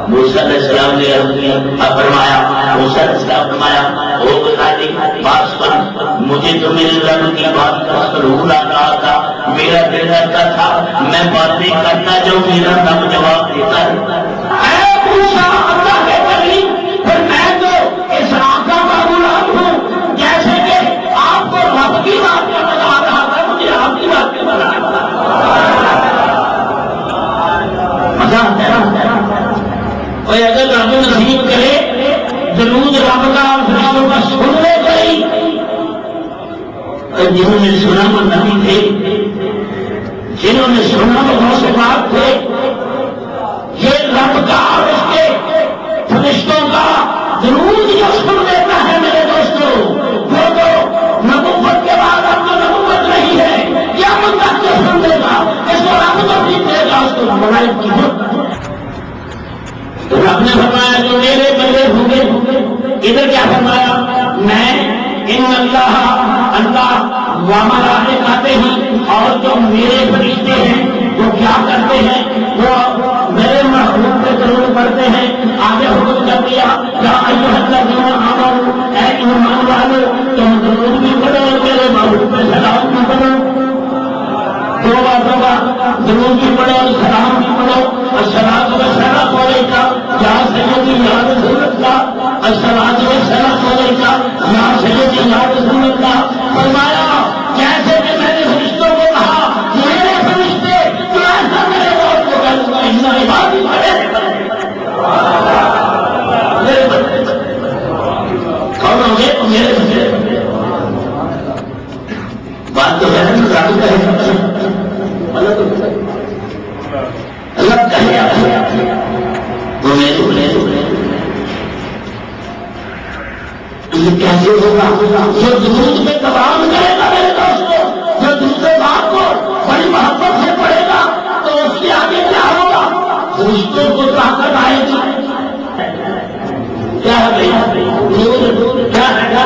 موسیٰ علیہ السلام نے فرمایا، موسیٰ علیہ السلام فرمایا او غزالی بات سن، مجھے تو میرے رب کی بات کا سرور آ رہا تھا، میرا دل کرتا تھا میں باتیں کرنا جو میرا رب جواب دیتا ہے۔ اے موسیٰ اللہ کے قریب، پھر میں تو اس آقا کا غلام ہوں، جیسے کہ آپ کو رب کی بات میں بتا رہا تھا مجھے آپ کی بات میں بتا رہا تھا۔ مزہ آتا ہے اور اگر رب نصیب کرے درود رب کا فرشتوں کا سننے گئی، جنہوں نے سنا وہ نبی تھے، جنہوں نے سنا وہ غوث پاک تھے، یہ رب کا اور اس کے فرشتوں کا درود جو سن لیتا ہے میرے دوستوں، وہ تو نبوت کے بعد اب تو نبوت نہیں ہے، کیا بندہ کیا سن لے گا، اس کو رب تو بھی دے گا، اس کو ملائک کی ضرورت۔ رب نے فرمایا جو میرے بندے ہوں گے، ادھر کیا فرمایا؟ میں ان اللہ وامرانے آتے ہیں اور جو میرے فرشتے ہیں وہ کیا کرتے ہیں، وہ میرے محبوب پہ ضرور پڑھتے ہیں۔ آگے حکم کر دیا یا ایھا الذین آمنوا، اے ایمان والو تم ضرور بھی پڑھو اور میرے محبوب پہ سلام بھی پڑھو، دو بار ضرور بھی پڑھو اور سلام بھی پڑھو۔ الصلاۃ والسلام علیک یا سیدی یا رسول اللہ، الصلاۃ والسلام علیک یا سیدی یا رسول اللہ۔ فرمایا جیسے کہ میں نے فرشتوں کو کہا میرے فرشتے، تو ایسا میرے موت کو کہہ دوں گا اتنا عبادت میرے بندے کون ہوں گے؟ میرے بندے۔ بات تو ہے رب کا ہے، اللہ کا ہے وہ میرے یہ کیسے ہوگا؟ جو درود میں کلام کرے گا میرے دوستوں، جو دوسرے بات کو بڑی محبت سے پڑھے گا تو اس کے آگے کیا ہوگا؟ فرشتوں کو طاقت آئے گی۔ کیا ہے بھائی کیا ہے؟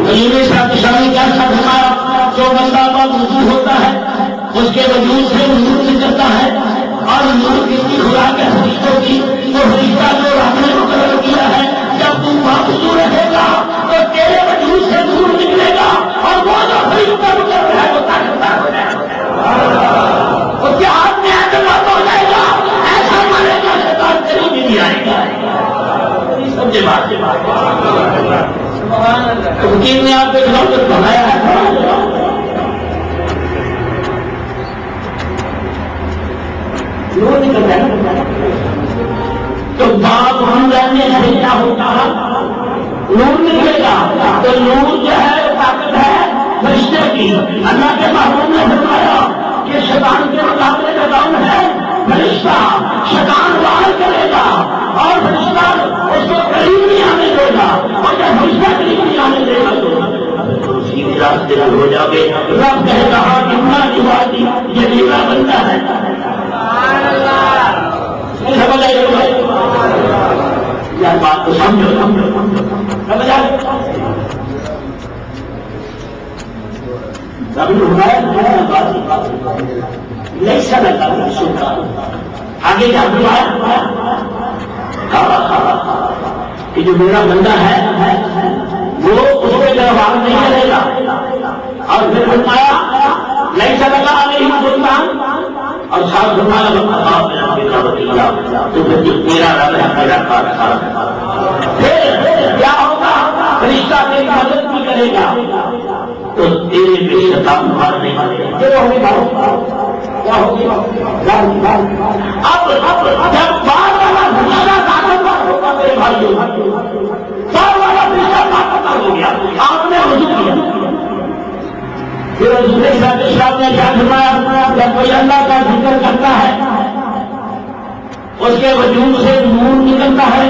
علم صاحب شامی کیا سب ہمارا جو بندہ کا وضو ہوتا ہے اس کے وجود سے نور نکلتا ہے اور نور کی خدا کے فرشتوں کی وہ فرشتہ جو رب نے مقرر کیا ہے جب تم باوضو رہے گا تو تیرے وجود سے نور نکلے گا اور وہ جو فرشتہ مقرر ہے وہ طاقتور ہو جائے گا، اس کے ہاتھ میں اعتماد ہو جائے گا۔ تین نے آپ کے خلاف تک بنایا ہے. نور نکلتا ہے تو باپ ہم رہنے سے کیا ہوتا ہے؟ نور نکلے گا. تو نور جو ہے طاقت ہے فرشتے کی. اللہ کے محبوب نے فرمایا کہ شیطان کے مقابلے کا کون ہے؟ فرشتہ. شیطان وار کرے گا اور فرشتہ اس کو قریب نہیں آنے دے گا. اور جب فرشتہ قریب نہیں آنے دے گا تو سیدھے راستے پر ہو جاؤ گے. رب کہے گا اتنا عبادی یہ میرا بندہ ہے. سمجھ آئے یار بات کو سمجھو سمجھ آئے. نہیں سمجھتا آگے کیا کہ جو میرا بندہ ہے وہ اس کے جواب نہیں کرے گا. اور پھر فرمایا نہیں سمجھا نہیں سلطان اور ساتھ فرمایا تو پھر جو تیرا رب ہے میرا پھر کیا ہوگا؟ فرشتہ تیری مدد بھی کرے گا تو تیرے بھی شیطان مار نہیں مارے گا. اب جب بار والا فرشتہ طاقتور ہوگا میرے بھائیوں، بار والا فرشتہ طاقتور ہو گیا. آپ نے وضو کیا پھر رسول صاحب نے کیا فرمایا؟ جب کوئی اللہ کا ذکر کرتا ہے اس کے وجود سے نور نکلتا ہے.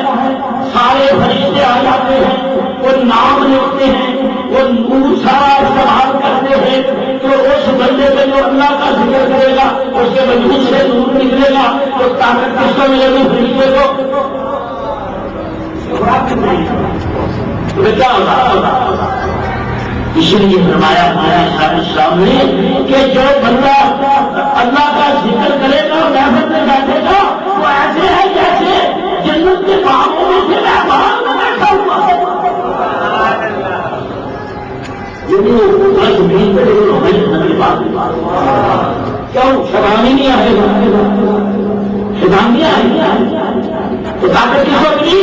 سارے فرشتے آ جاتے ہیں، وہ نام لکھتے ہیں، وہ نور سارا استعمال کرتے ہیں. تو اس بندے پہ جو اللہ کا ذکر کرے گا اس کے وجود سے نور نکلے گا. تو طاقت کس کو ملے گی؟ فرشتے کو. تو کیا ہوگا؟ اس لیے فرمایا ہمارے سامنے کہ جو بندہ اللہ کا ذکر کرے گا اور محفل میں بیٹھے گا وہ ایسے ہے جیسے جنت کے باغوں میں سے باہر میں بیٹھا ہوا ہے. کیوں شبانی نہیں آئے گا؟ شبانی آئے گا تو طاقت کس کو ملی؟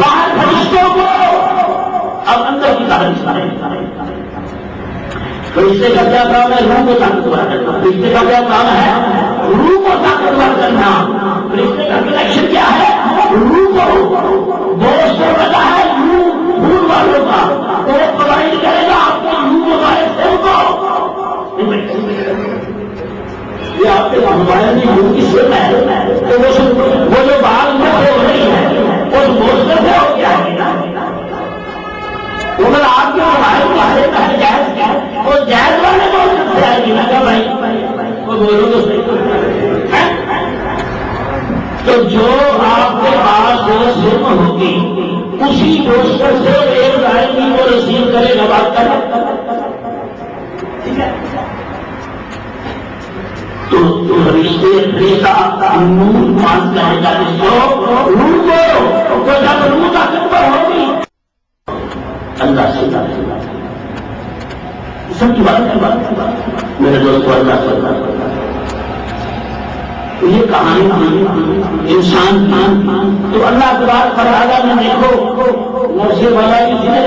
باہر فرشتوں کو. اب اندر کی طاقت فرشتے کا کیا کام ہے؟ روح کو طاقتور کرنا. فرشتے کا کیا کام ہے؟ روح کو طاقتور کرنا. فرشتے کا کنیکشن کیا ہے؟ روح کو. دوست کو لگا ہے روح پھول والوں کا تو وہ پرووائڈ کرے گا آپ کو روح موبائل سے. یہ آپ کے موبائل میں روح کی سم ہے تو وہ جو بال میں ہو رہی ہے اس دوست سے ہو گیا ہے نا. اگر آپ کے موبائل والے کا جائز کیا وہ جائز والے کو سکتے آئے گی نا کیا بھائی وہ بولو تو صحیح. تو جو آپ کے پاس سم ہوگی اسی دوست سے ایک آئے گی وہ ریسیو کرے گا. بات کرنا ٹھیک ہے. تو رشتے کا نور مان کرے گا جس کو روح کو. تو جب روح طاقتور ہوگی اللہ سے سب کی بات میرے دوست کو اللہ سے یہ کہانی انسان کی. تو اللہ کے بعد فرحادہ میں دیکھو نرسے والا کی جنہیں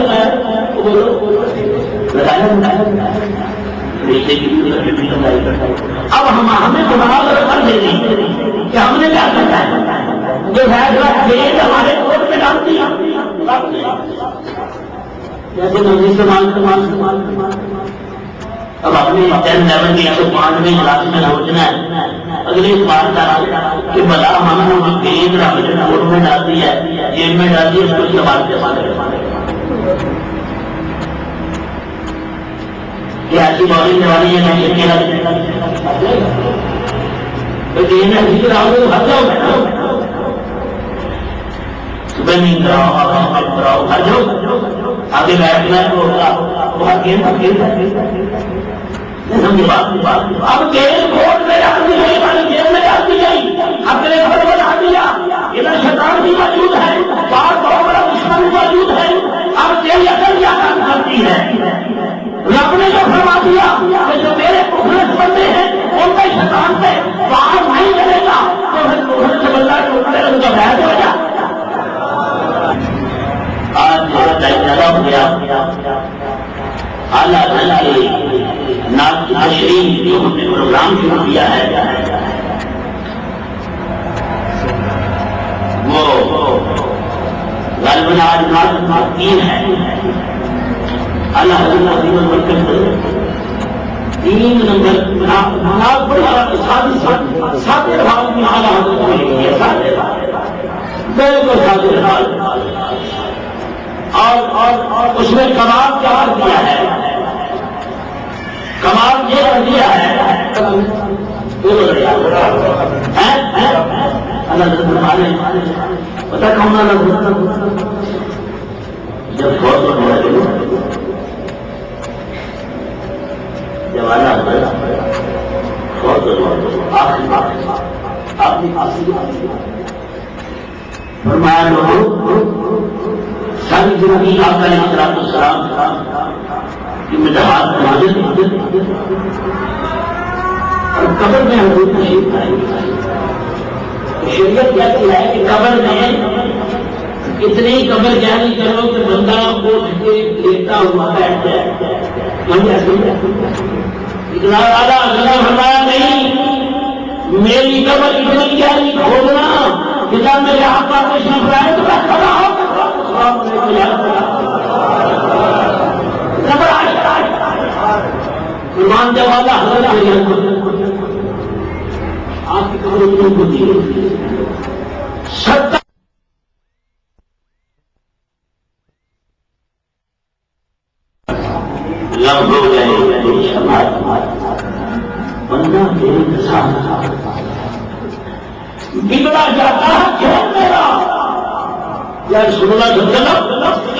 اب ہمیں دماغ کر دے دی کہ ہم نے کیا کرنا ہے جو فیصلہ ہمارے کوٹ میں ڈال دیا. جیسے نوزی سے مان اب اپنے 10-11 کی 105 کلاس میں سوچنا ہے اگلی بار کہ بلا ہم تیز رکھ کے کوٹ میں ڈال دی ہے جیل میں ڈال دی اس کو استعمال یہ ایسی بولی والی ہے نہیں جیل میں ذکر آؤ گے تو ہر جاؤ گے نا. صبح نیند کراؤ ہر جاؤ آگے بیٹھنا ہے تو گیم اب گیم کوٹ میں ڈال دی گئی والی جیل میں ڈال دی گئی. اپنے گھر بنا دیا ادھر شیطان بھی موجود ہے باہر بہت بڑا دشمن بھی موجود ہے. اب جیل اکثر کیا کام کرتی ہے؟ رب نے جو فرما دیا کہ جو میرے مخلص بندے ہیں ان کا شیطان سے باہر نہیں کرے گا تو پھر مخلص سے بندہ ٹوٹنے ان کا بیعت ہو جائے. آج زیادہ ہو گیا وہ غالباً آج تین ہے اللہ نمبر تین نمبر ساتھ بھاگ میں اعلیٰ اور اس میں کمال کیا کیا ہے؟ کمال یہ کر دیا ہے پتا کھانا جب بہت جب آنا فرمایا ساری زندگی آپ کا احترام السلام کی مجاہد اور قبر میں حضور تشریف آئی. شریعت کہتی ہے کہ قبر میں اتنی قبر جاری کرو کہ بندہ اٹھ کے لیٹا ہوا بیٹھ جائے. اتنا زیادہ اللہ فرمایا نہیں میری قبر اتنی جاری کھولنا کہ جب میرے آقا تشریف لائے تو میں کھڑا ہو قربان جب والا حضرت آپ کی قبر اتنی ہوتی ہے ستر لمب ہو گئے بندہ بگڑا جاتا ہے کیوں میرا یا سننا سننا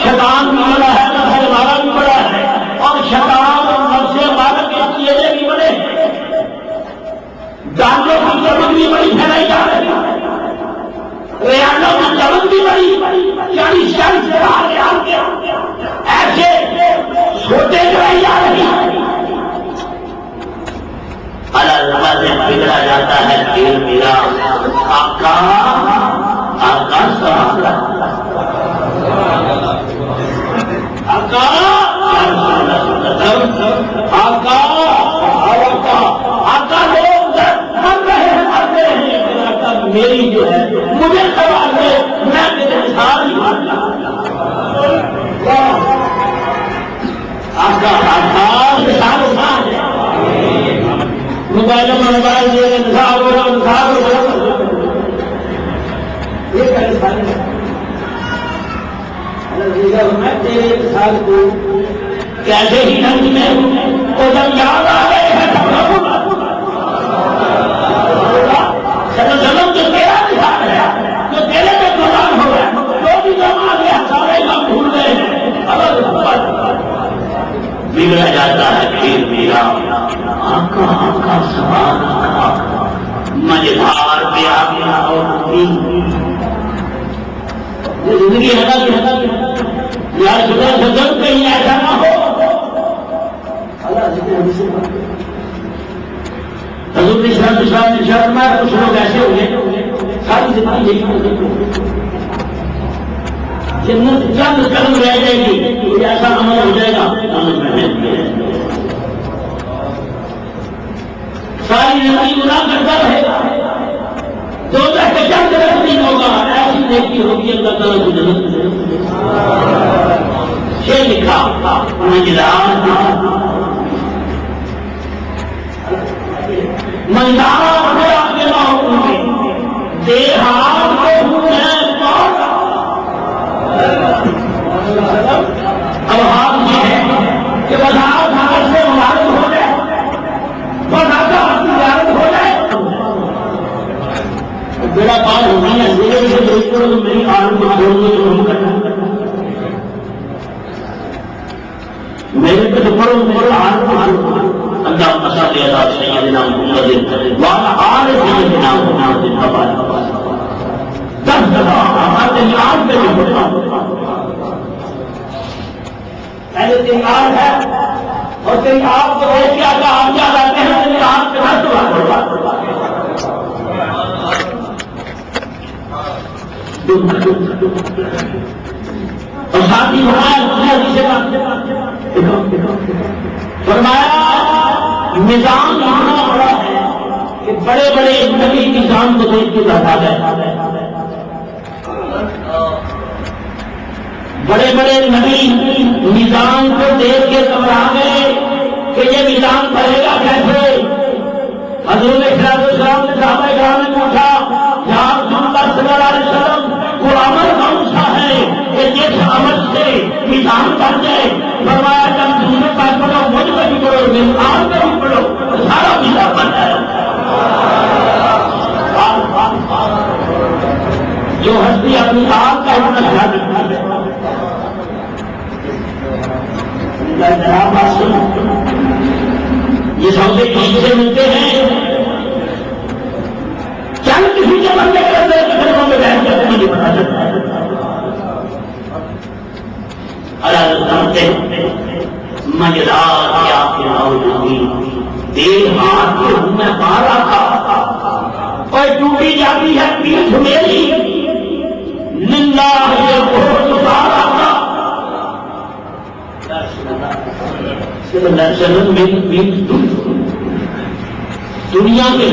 شیطان بھی بڑا ہے نفس ہمارا بھی بڑا ہے اور شیطان اور نفس ہمارا کے چیزیں بھی بڑے دانتوں کی چمک بھی بڑی پھیلائی جا رہی ریاضوں کی چمک بھی بڑی 40 ریال کے ایسے سوتے کرائی جا رہی اللہ سے بگڑا جاتا ہے دل میرا آقا آقا سہارا آقا آقا آقا لوگ مر رہے ہیں مرتے ہیں آقا میری جو ہے مجھے سوال ہے میں میرے ساری آقا آقا سارے سارے موبائل میں موبائل دے انتخاب ہو رہا انتخاب ہو رہا میں تیرے انتخاب کو کیسے ہی ڈھنگ میں وہ جب یاد آ گئے ہیں جنم جو تیرا نشان ہے جو تیرے میں قربان ہو رہا ہے جو بھی جم آ گیا سارے ہم بھول گئے ہیں بگڑا جاتا ہے پھر میرا آقا آقا سوال مجھار پہ آ گیا اور زندگی یا صبح سجن کہیں ایسا نہ ہو حضور نے شرط میں کچھ لوگ ایسے ہوئے ساری زندگی یہی جنت چند قدم رہ جائے گی ایسا عمل ہو جائے گا ساری زندگی گناہ کرتا رہے گا دو چند قدم نہیں ہوگا ایسی نیکی ہوگی اللہ تعالیٰ کو جنت یہ لکھا منظار میں آگے نہ ہوں دیہات کو ہوں اب حال یہ ہے کہ بازار بھارت سے مبارک ہو جائے بازار کا تجارت ہو جائے میرا پار ہونا ہے میرے سے دیکھ کر میری آلو کو چھوڑنے کو ہم کرنا میرے پہ تو پڑھو میرے آلو اللہ مسالی اللہ سیدنا محمد وعلا آل سیدنا محمد 10 دفعہ ہمارے یاد میں بھی پڑھا پہلے تیری آج ہے اور تیری آپ کو دیکھ کے آگا آپ کیا لاتے ہیں تیری آپ کے ہاتھ پڑھا اور ساتھی فرمایا نظام اتنا بڑا ہے کہ بڑے بڑے نبی نظام کو دیکھ کے بتا گئے، بڑے بڑے نبی نظام کو دیکھ کے گھبرا گئے کہ یہ نظام بنے گا کیسے؟ حضور السلام نے صحابہ کرام نے پوچھا، یا محمد صلی اللہ علیہ وسلم وہ عمل کون سا ہے کہ جس عمل سے نظام بن جائے؟ فرمایا جب تم نے پاس پڑھو مجھ پہ بھی پڑھو نظام پہ بھی پڑھو تو سارا نظام بن جائے۔ جو ہستی اپنی آپ کا ہونا چاہتی یہ سب سے کسی سے ملتے ہیں، چند کسی کے بندے کرتے ہیں گھروں میں بیٹھ کر مجھے بتا سکتا ہے۔ مجرات کیا دیر ہاتھ کے ہوں میں مارا تھا اور ٹوٹی جاتی ہے پیٹھ میری، للہ یہ بہت سارا تھا۔ دنیا کے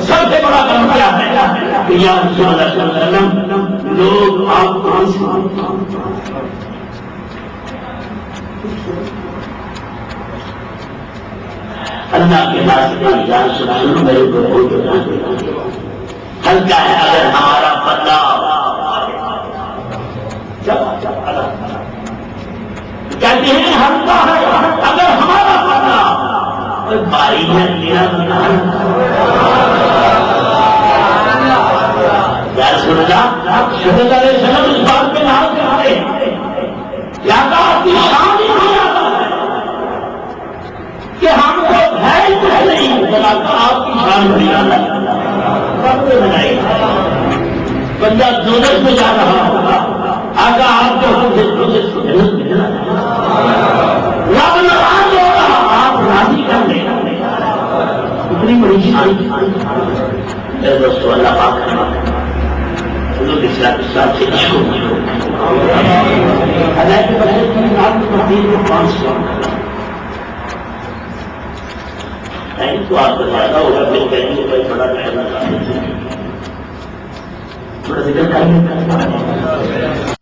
سب سے بڑا کام کیا ہے کہ یا رسول اللہ صلی اللہ علیہ وسلم لوگ آپ کو اللہ کے راستے میرے کو ہلکا ہے اگر ہمارا بندہ کہتے ہیں ہلکا ہے اگر ہمارا بندہ باری ہے میرا شہد علیہ السلام اس بات پہ ناز کرتے یا تو آپ کی شان ہی ہو جاتا ہے کہ ہم کو ہے نہیں آپ کی شان بڑی بنائی بندہ دولت میں جا رہا ہوگا آگا آپ کو ہم سے رب ناراض ہو رہا آپ راضی کر لیں اتنی بڑی شان دوستوں اللہ پاک حضور اسلام سے اللہ کے بچے کی رات کی تبدیل میں 500 تو آپ کو زیادہ ہوگا پھر کہیں کوئی بڑا کہنا چاہتے ہیں تھوڑا ذکر کریں